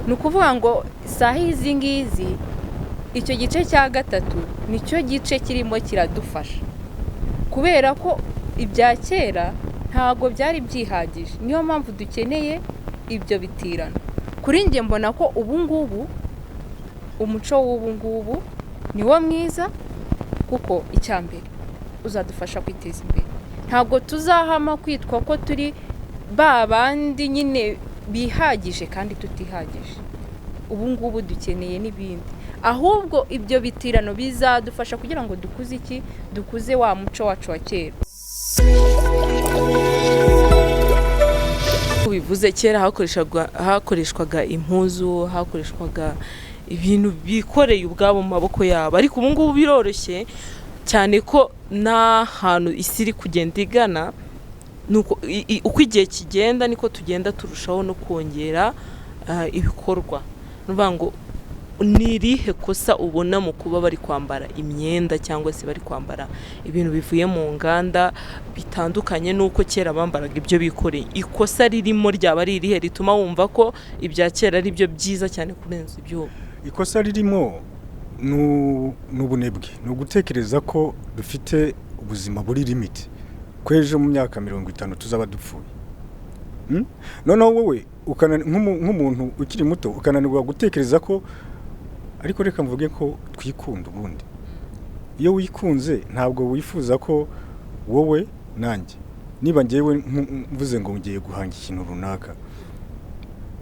nukuvuga ngo saha izi ngizi icyo gice cya gatatu nicyo gice kirimo kiradufasha kubera ko ibya kera ntago byari byihagije niyo mpamvu dukeneye ibyo bitirana kuri njye mbona ko ubu ngubu umuco w'ubu ngubu niwo mwiza kuko icyambere uzadufasha kwiteza imbere ntago tuzahama kwitwa ko turi babandi nyine bihagije kandi tutihagije ubu ngubu dukeneye n'ibindi ahubwo ibyo bitirano bizadufasha kugira ngo dukuze iki dukuze wa muco wacu wa kera bivuze kera hakoreshwaga impuzu hakoreshwaga ibintu bikoreye ubwabo mu maboko yabo ariko ubu ngubu biroroshye cyane ko nta hantu isi iri kugenda igana uko igihe kigenda niko tugenda turushaho no kongera ibikorwa nuvuga ngo ni irihe kosa ubona mu kuba bari kwambara imyenda cyangwa se bari kwambara ibintu bivuye mu nganda bitandukanye nuko kera bambaraga ibyo bikoreye ikosa ririmo ryaba ari irihe rituma wumva ko ibya kera ari byo byiza cyane kurenza ibyo ikosa ririmo n'ubunebwe no gutekereza ko dufite ubuzima buri limit kweje mu myaka 50 tuzaba dupfuye noneho wowe nk'umuntu ukiri muto ukananirwa gutekereza ko ariko reka mvuge ko twikunda ubundi iyo wikunze ntabwo wifuza ko wowe nanjye niba ngewe mvuze ngo ngiye guhanga ikintu runaka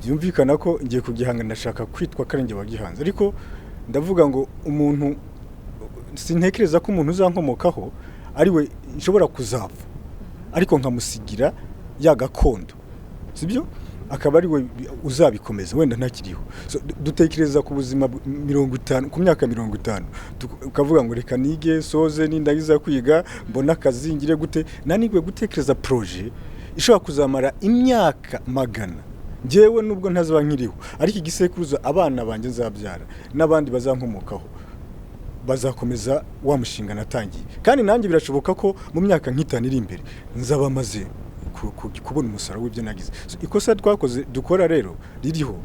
byumvikana ko ngiye kugihanga ndashaka kwitwa karenge wagihanze ariko ndavuga ngo umuntu sintekereza ko umuntu uzankomokaho ari we nshobora kuzapfa ariko nkamusigira ya gakondo sibyo akaba ari we uzabikomeza wenda ntakiriho dutekereza ku buzima 50 ku myaka 50 ukavuga ngo reka nige soze nindagiza kwiga mbona akazi ngire gute nanigwe gutekereza projet ishobora kuzamara imyaka magana ngewe nubwo ntazaba nkiriho ariko igisekuruza abana banje nzabyara n'abandi bazankomokaho bazakomeza wa mushinga natangiye kandi nanjye birashoboka ko mu myaka nk'itanu iri imbere nzaba maze kubona umusaruro w'ibyo nagize ikosa twakoze dukora rero ririho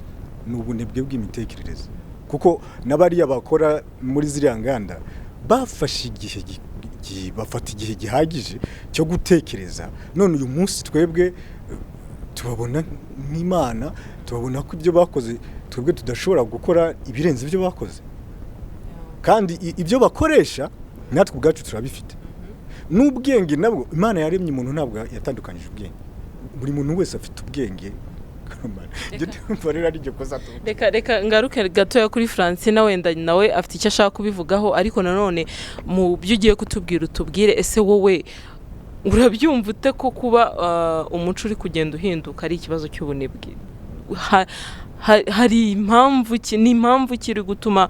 n'ubunebwe bw'imitekerereze kuko nabariya bakora muri ziriya nganda bafashe igihe bafata igihe gihagije cyo gutekereza none uyu munsi twebwe tubabona nk'Imana tubabona ko ibyo bakoze twebwe tudashobora gukora ibirenze ibyo bakoze kandi ibyo bakoresha natwe ubwacu turabifite n'ubwenge nabwo Imana yaremye umuntu ntabwo yatandukanyije ubwenge buri muntu wese afite ubwenge reka ngaruke gatoya kuri Francine wenda nawe afite icyo ashaka kubivugaho ariko nanone mu byo ugiye kutubwira utubwire ese wowe urabyumva ute ko kuba umuco uri kugenda uhinduka ari ikibazo cy'ubunebwe hari impamvu kiri gutuma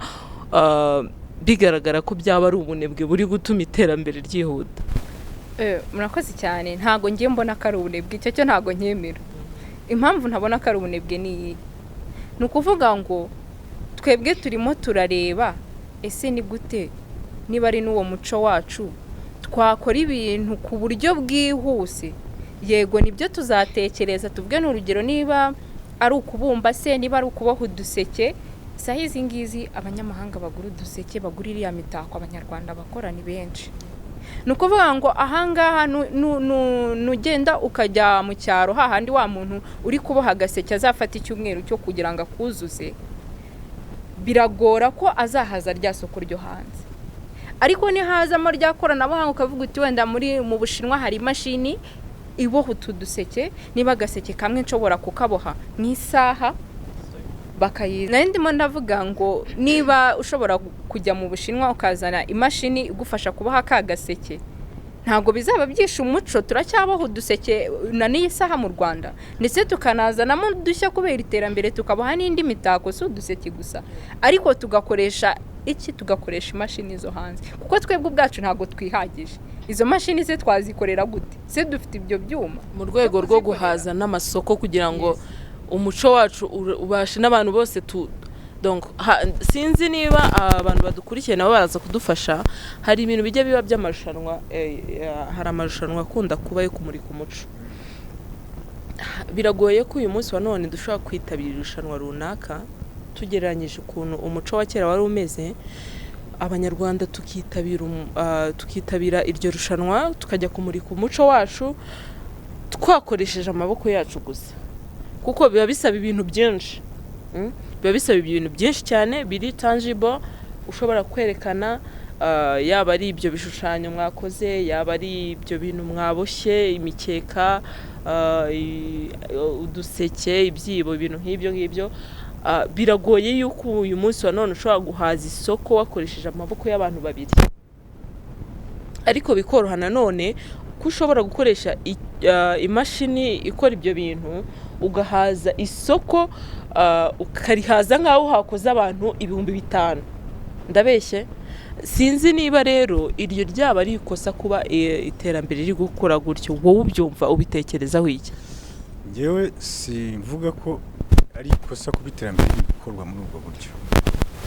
bigaragara ko byaba ari ubunebwe buri gutuma iterambere ryihuta murakoze cyane ntago ngiye mbona ko ari ubunebwe icyo cyo ntago nkemera impamvu ntabona ko ari ubunebwe ni ukuvuga ngo twebwe turimo turareba ese ni gute niba ari n'uwo muco wacu twakora ibintu ku buryo bwihuse yego nibyo tuzatekereza tuvuge n'urugero niba ari ukubumba se niba ari ukuboha uduseke saha izi ngizi abanyamahanga bagura uduseke bagura iriya mitako abanyarwanda bakora ni benshi nukuvuga ngo ahangaha nugenda ukajya mu cyaro hahandi wa muntu uri kuboha agaseke azafata icyumweru cyo kugira ngo akuzuze biragora ko azahaza rya soko ryo hanze ariko ni hazamo rya koranabuhanga ukavuga uti wenda mu Bushinwa hari imashini iboha utuduseke niba agaseke kamwe nshobora kukaboha mu isaha bakayiza ndimo ndavuga ngo niba ushobora kujya mu Bushinwa ukazana imashini igufasha kuboha ka gaseke ntago bizaba byisha umuco turacyaboha uduseke na n'isaha mu Rwanda ndetse tukanazanamo dushya kubera iterambere tukaboha n'indi mitako si uduseke gusa ariko tugakoresha imashini zo hanze kuko twebwe ubwacu ntago twihagije izo mashini se twazikorera gute se dufite ibyo byuma mu rwego rwo guhaza n'amasoko kugira ngo umuco wacu ubashe n'abantu bose donc sinzi niba abantu badukurikiye nabo baraza kudufasha hari ibintu bijya biba by'amarushanwa hari amarushanwa akunda kuba yo kumurika umuco biragoye ko uyu munsi wa none dushobora kwitabira irushanwa runaka tugereranyije ukuntu umuco wa kera wari umeze, abanyarwanda tukitabira iryo rushanwa tukajya kumurika umuco wacu twakoresheje amaboko yacu gusa, kuko biba bisaba ibintu byinshi, biba bisaba ibintu byinshi cyane biri tangible ushobora kwerekana, yaba ari ibyo bishushanyo mwakoze, yaba ari ibyo bintu mwaboshye, imikeka, uduseke, ibyibo, ibintu nk'ibyo biragoye yuko uyu munsi wa none ushobora guhaza isoko wakoresheje amaboko y'abantu babiri, ariko bikoroha nanone ko ushobora gukoresha imashini ikora ibyo bintu ugahaza isoko, ukarihaza nk'aho hakoze abantu 5,000. ndabeshye? Sinzi niba rero iryo ryaba ari ikosa kuba iterambere riri gukora gutyo. Wowe ubyumva ubitekerezaho iki? Ngewe simvuga ko ari ikosa kuba iterambere riri gukorwa muri ubwo buryo,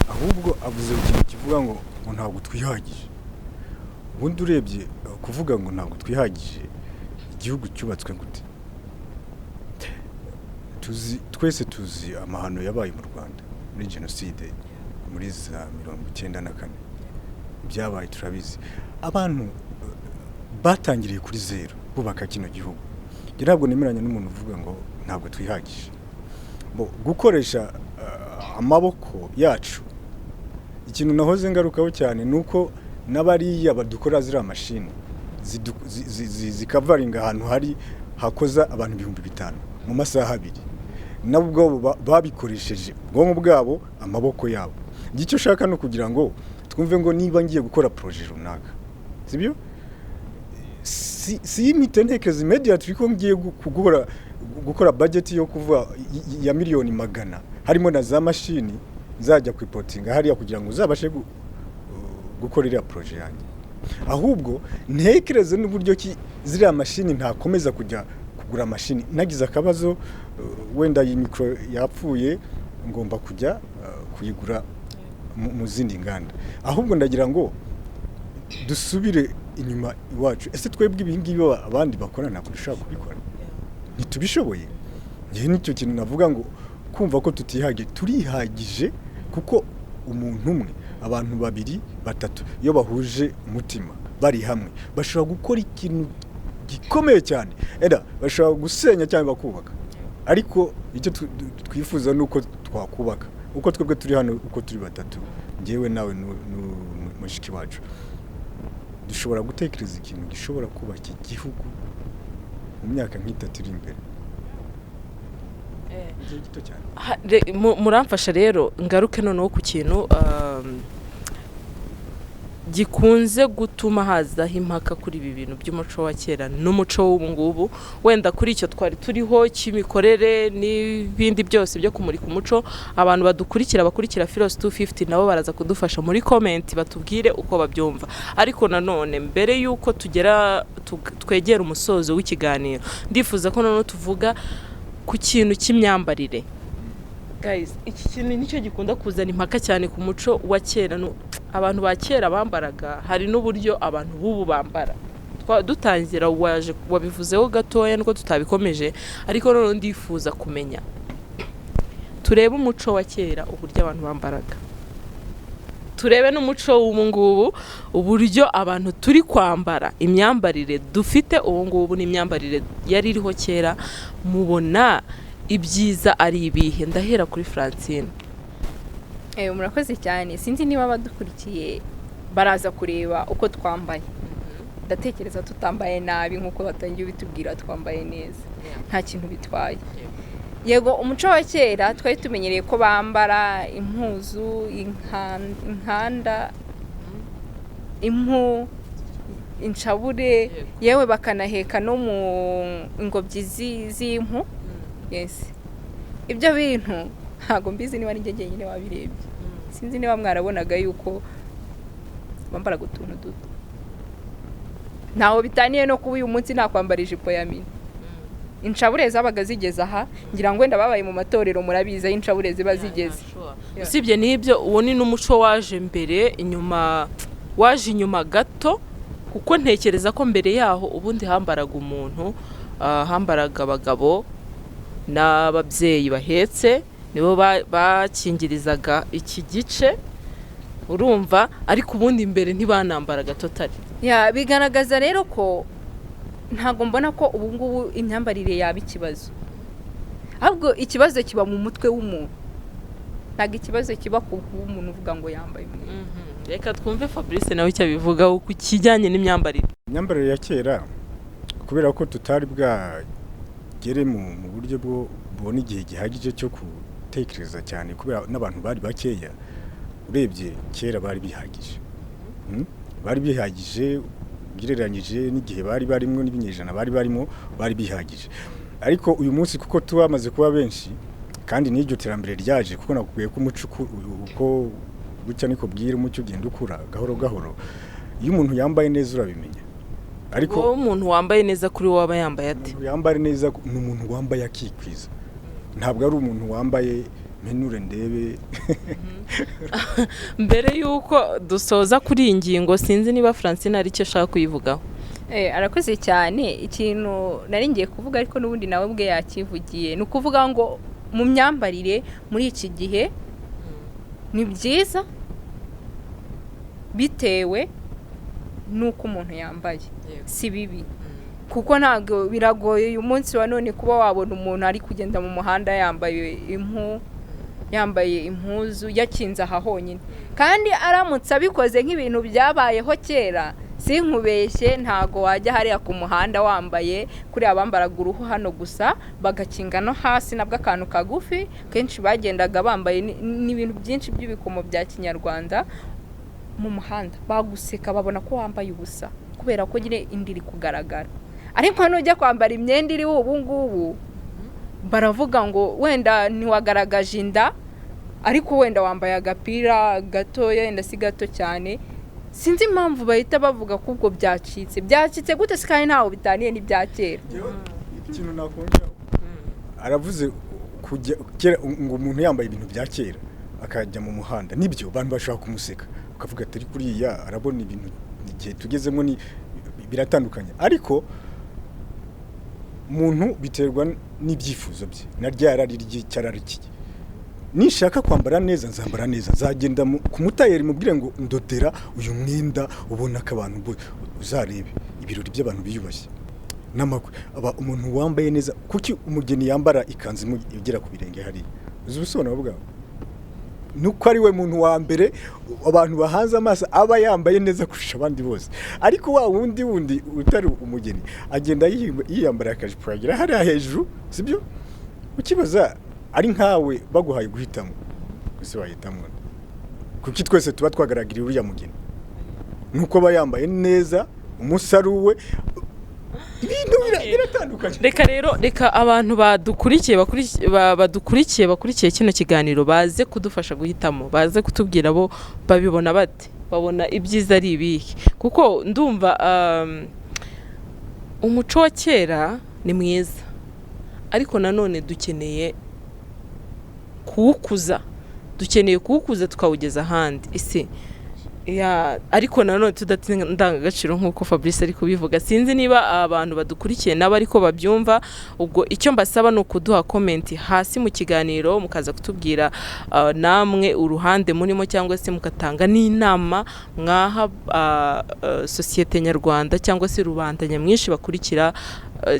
ahubwo avuze ikintu kivuga ngo ntabwo twihagije. Ubundi urebye kuvuga ngo ntabwo twihagije, igihugu cyubatswe gute? Twese tuzi amahano yabaye mu Rwanda muri jenoside muri za 1994, byabaye turabizi. Abantu batangiriye kuri zero bubaka kino gihugu. Ntabwo nemeranya n'umuntu uvuga ngo ntabwo twihagije. Gukoresha amaboko yacu, ikintu nahoze ngarukaho cyane nuko n'abariya badukora zira mashini zikavaringa ahantu hari hakoza abantu 5,000 mu masaha 2, nabwo babikoresheje ubwonko bwabo, amaboko yabo. Icyo ushaka no kugira ngo twumve ngo niba ngiye gukora projet runaka, sibyo? Si imitentekereza immediately ko ngiye gukora budget yo kuva ya miliyoni 100 harimo na za mashini zajya kwipotinga hariya kugira ngo uzabashe gukorera projet yanjye. Ahubwo ntekereze n'uburyo ki ziriya mashini ntakomeza kujya kugura mashini, nagize akabazo wenda iyi micro yapfuye ngomba kujya kuyigura mu zindi nganda. Ahubwo ndagira ngo dusubire inyuma iwacu. Ese twebwe ibingibi abandi bakora ntabwo dushaka kubikora? Ntitubishoboye? Ngiye nicyo kintu navuga ngo kumva ko turihagije, kuko umuntu umwe, abantu 2, 3 iyo bahuje umutima bari hamwe bashobora gukora ikintu gikomeye cyane. Bashobora gusenya cyangwa bakubaka, ariko icyo twifuza nuko twakubaka. Uko twebwe turi hano, uko turi 3, ngewe nawe mushiki wacu, dushobora gutekereza ikintu gishobora kubaka igihugu mu myaka nk'itatu iri imbere. Muramfasha rero ngaruke noneho ku kintu gikunze gutuma hazaho impaka kuri ibi bintu by'umuco wa kera n'umuco w'ubu ngubu. Wenda kuri icyo twari turiho cy'imikorere n'ibindi byose byo kumurika umuco, abantu bakurikira Philos 250 nabo baraza kudufasha muri comment batubwire uko babyumva. Ariko nanone mbere yuko twegera umusozo w'ikiganiro, ndifuza ko none tuvuga ku kintu cy'imyambarire. Guys, iki kintu nicyo gikunda kuzana impaka cyane ku muco wa kera. Abantu ba kera bambaraga, hari n'uburyo abantu bubu bambara. Dutangira wabivuzeho gatoya nuko tutabikomeje, ariko none ndifuza kumenya, turebe umuco wa kera uburyo abantu bambaraga, turebe n'umuco w'ubu ngubu uburyo abantu turi kwambara. Imyambarire dufite ubu ngubu n'imyambarire yari iriho kera, mubona ibyiza ari ibihe? Ndahera kuri Francine. Murakoze cyane. Sinzi niba badukurikiye baraza kureba uko twambaye. Ndatekereza tutambaye nabi nkuko batangiye bitubwira, twambaye neza, nta kintu bitwaye. Yego, umuco wa kera twari tumenyereye ko bambara impuzu, inkanda, impu, incabure, yewe bakanaheka no mu ingobyi z'impu. Yes, ibyo bintu ntago mbizi niba ari njye nyine wabirebye. Sinzi niba mwarabonaga yuko bambara gutuntu duto. Ntaho bitaniye no kuba uyu munsi nakwambara ijipo ya mini. Incabure zabaga zigeze aha, ngira ngo wenda babaye mu matorero murabiza incabure ziba zigeze. Usibye n'ibyo, uwo ni n'umuco waje mbere, waje inyuma gato, kuko ntekereza ko mbere yaho ubundi hambaraga umuntu, hambaraga abagabo n'ababyeyi bahetse, nibo bakingirizaga iki gice urumva, ariko ubundi imbere ntibanambaraga totali. bigaragaza rero ko ntago mbona ko ubu ngubu imyambarire yaba ikibazo, ahubwo ikibazo kiba mu mutwe w'umuntu, ntago ikibazo kiba ku umuntu uvuga ngo yambaye umwenda. Reka twumve Fabrice nawe icyo abivuga ku kijyanye n'imyambarire. Imyambarire ya kera kubera ko tutari bwagere mu buryo bwo bubona igihe gihagije cyo gutekereza cyane, kubera n'abantu bari bakeya, urebye kera bari bihagije. Bari bihagije ugereranyije n'igihe bari barimo n'ibinyejana bari barimo, bari bihagije. Ariko uyu munsi kuko tubamaze kuba benshi kandi n'iryo terambere ryaje, kuko nakubwiye ko umuco uko bucya niko bwira umuco ugenda ukura gahoro gahoro. Iyo umuntu yambaye neza urabimenya. Ariko umuntu wambaye neza kuri wowe aba yambaye ate? Yambaye neza ni umuntu wambaye akikwiza, ntabwo ari umuntu wambaye menure ndebe. Mbere yuko dusoza kuri iyi ngingo, sinzi niba Francine ari cyo ashaka kuyivugaho. Arakoze cyane. Ikintu nari ngiye kuvuga ariko n'ubundi nawe bwe yakivugiye, ni ukuvuga ngo mu myambarire muri iki gihe ni byiza bitewe nuko umuntu yambaye, si bibi. Kuko ntabwo biragoye uyu munsi wa none kuba wabona umuntu ari kugenda mu muhanda yambaye impuzu yakinze aha honyine, kandi aramutse abikoze nk'ibintu byabayeho kera, sinkubeshye ntago wajya hariya ku muhanda wambaye kuri abambaraga uruhu hano gusa bagakinga no hasi nabwo akantu kagufi. Kenshi bagendaga bambaye n'ibintu byinshi by'ibikomo bya kinyarwanda mu muhanda, baguseka babona ko wambaye ubusa kubera ko nyine indiri kugaragara. Ariko nujya kwambara imyenda iri ubu ngubu baravuga ngo wenda ntiwagaragaje inda, ariko wenda wambaye agapira gatoya, wenda si gato cyane. Sinzi impamvu bahita bavuga ko ubwo byacitse gute, se kandi ntaho bitaniye n'ibya kera. Ikintu nakongera, aravuze kera ngo umuntu yambaye ibintu bya kera akajya mu muhanda, nibyo abantu bashaka kumuseka, ukavuga ati ari kuriya arabona ibintu igihe tugezemo ni biratandukanye. Ariko umuntu biterwa n'ibyifuzo bye na ryarari ry'icyararikiye. Nishaka kwambara neza nzambara neza, nzagenda ku mutayeri mubwire ngo ndodera uyu mwenda ubona ko abantu uzarebe ibirori by'abantu biyubashye n'amakwe. Umuntu wambaye neza, kuki umugeni yambara ikanzu igera ku birenge hariya? Uzi ubusobanuro bwawe? Nuko ari we muntu wa mbere abantu bahanze amaso aba yambaye neza kurusha abandi bose. Ariko wa wundi utari umugeni agenda yiyambara akajipo yagira hariya hejuru, sibyo? Ukibaza ari nkawe baguhaye guhitamo, gusa wahitamo kuki twese tuba twagaragiriye uriya mugeni nuko aba yambaye neza umusaruwe. Ibintu biratandukanye. Reka abantu bakurikiye kino kiganiro baze kudufasha guhitamo, baze kutubwira bo babibona bate, babona ibyiza ari ibihe. Kuko ndumva umuco wa kera ni mwiza, ariko nanone dukeneye kuwukuza tukawugeza ahandi. Ariko nanone tudatinda ndangagaciro nk'uko Fabrice ari kubivuga. Sinzi niba abantu badukurikiye nabo ariko babyumva. Ubwo icyo mbasaba ni ukuduha comment hasi mu kiganiro, mukaza kutubwira namwe uruhande murimo, cyangwa se mukatanga n'inama mwaha sosiyete nyarwanda cyangwa se rubanda nyamwinshi bakurikira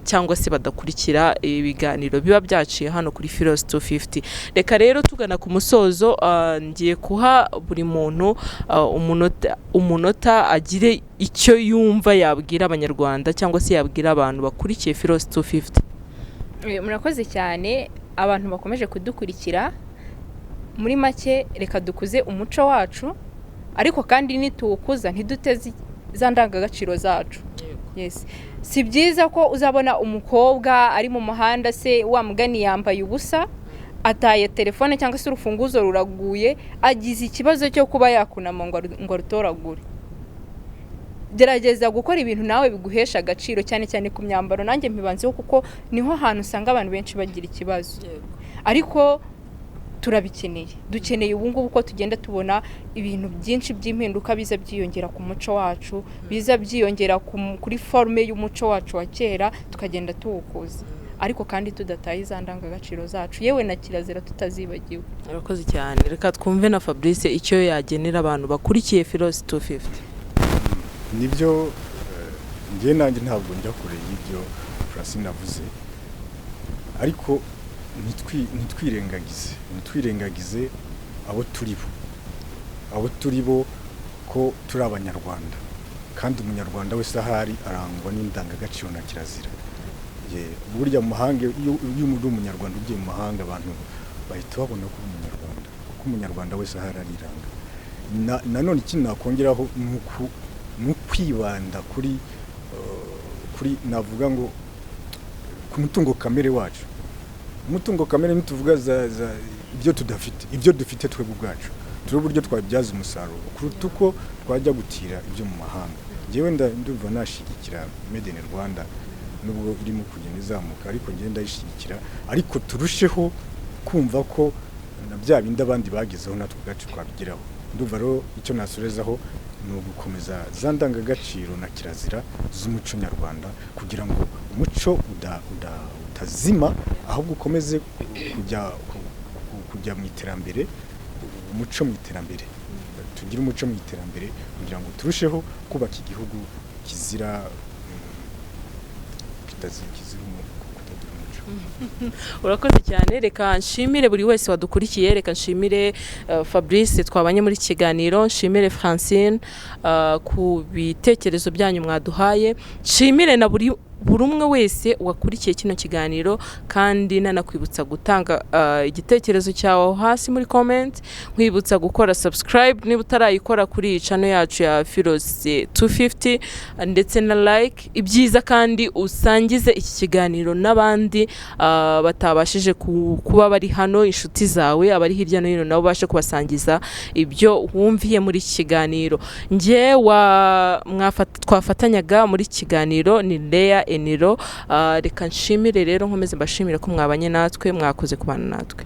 cyangwa se badakurikira ibiganiro biba byaciye hano kuri Philos 250. Reka rero tugana ku musozo, ngiye kuha buri muntu umunota agire icyo yumva yabwira abanyarwanda cyangwa se yabwira abantu bakurikiye Philos 250. Murakoze cyane abantu bakomeje kudukurikira. Muri make reka dukuze umuco wacu, ariko kandi nituwukuza ntiduteze za ndangagaciro zacu. Yes. Si byiza ko uzabona umukobwa ari mu muhanda se wa mugani yambaye ubusa, ataye telefone cyangwa se urufunguzo ruraguye, agize ikibazo cyo kuba yakunama ngo rutoragure. Gerageza gukora ibintu nawe biguhesha agaciro, cyane cyane ku myambaro. Nanjye mpibanzeho kuko niho hantu usanga abantu benshi bagira ikibazo. Ariko dukeneye ubu ngubu ko tugenda tubona ibintu byinshi by'impinduka biza byiyongera ku muco wacu, biza byiyongera kuri forme y'umuco wacu wa kera, tukagenda tuwukuza. ariko kandi tudataye za ndangagaciro zacu yewe na kirazira tutazibagiwe. Urakoze cyane. Reka twumve na Fabrice icyo yagenera abantu bakurikiye Filos 250. Nibyo njye nanjye ntabwo njya kure y'ibyo Francine avuze, ariko ntitwirengagize abo turi bo ko turi abanyarwanda, kandi umunyarwanda wese ahari arangwa n'indangagaciro na kirazira. Burya mu mahanga iyo uri umunyarwanda ugiye mu mahanga abantu bahita babona ko uri umunyarwanda, kuko umunyarwanda wese ahari ariranga. Nanone ikindi nakongeraho ni ukwibanda kuri navuga ngo ku mutungo kamere wacu. Umutungo kamere ntituvuga ibyo dufite twebwe ubwacu, turi uburyo twabyaza umusaruro kuruta uko twajya gutira ibyo mu mahanga. Njyewe ndumva nashigikira made in Rwanda nubwo irimo kugenda izamuka, ariko ngenda yishigikira, ariko turusheho kumva ko na bya bindi abandi bagezeho natwe ubwacu twabigeraho. Ndumva rero icyo nasorezaho ni ugukomeza za ndangagaciro na kirazira z'umuco nyarwanda kugira ngo umuco utazima, ahubwo ukomeze kujya mu iterambere, umuco mu iterambere, tugire umuco mu iterambere kugira ngo turusheho kubaka igihugu kizira kutagira umuco. Urakoze cyane. Reka nshimire buri wese wadukurikiye. Reka nshimire Fabrice twabanye muri kiganiro, nshimire Francine ku bitekerezo byanyu mwaduhaye, nshimire na buri umwe wese wakurikiye kino kiganiro, kandi nanakwibutsa gutanga igitekerezo cyawe hasi muri comment, nkwibutsa gukora subscribe niba utarayikora kuri channel yacu ya Filos 250, ndetse na like ibyiza, kandi usangize iki kiganiro n'abandi batabashije kuba bari hano, inshuti zawe abari hirya no hino nabo bashe kubasangiza ibyo wumviye muri iki kiganiro. Nje twafatanyaga muri kiganiro ni Lea Eniro. Reka nshimire rero, nkomeze mbashimire ko mwabanye natwe, mwakoze kubana natwe.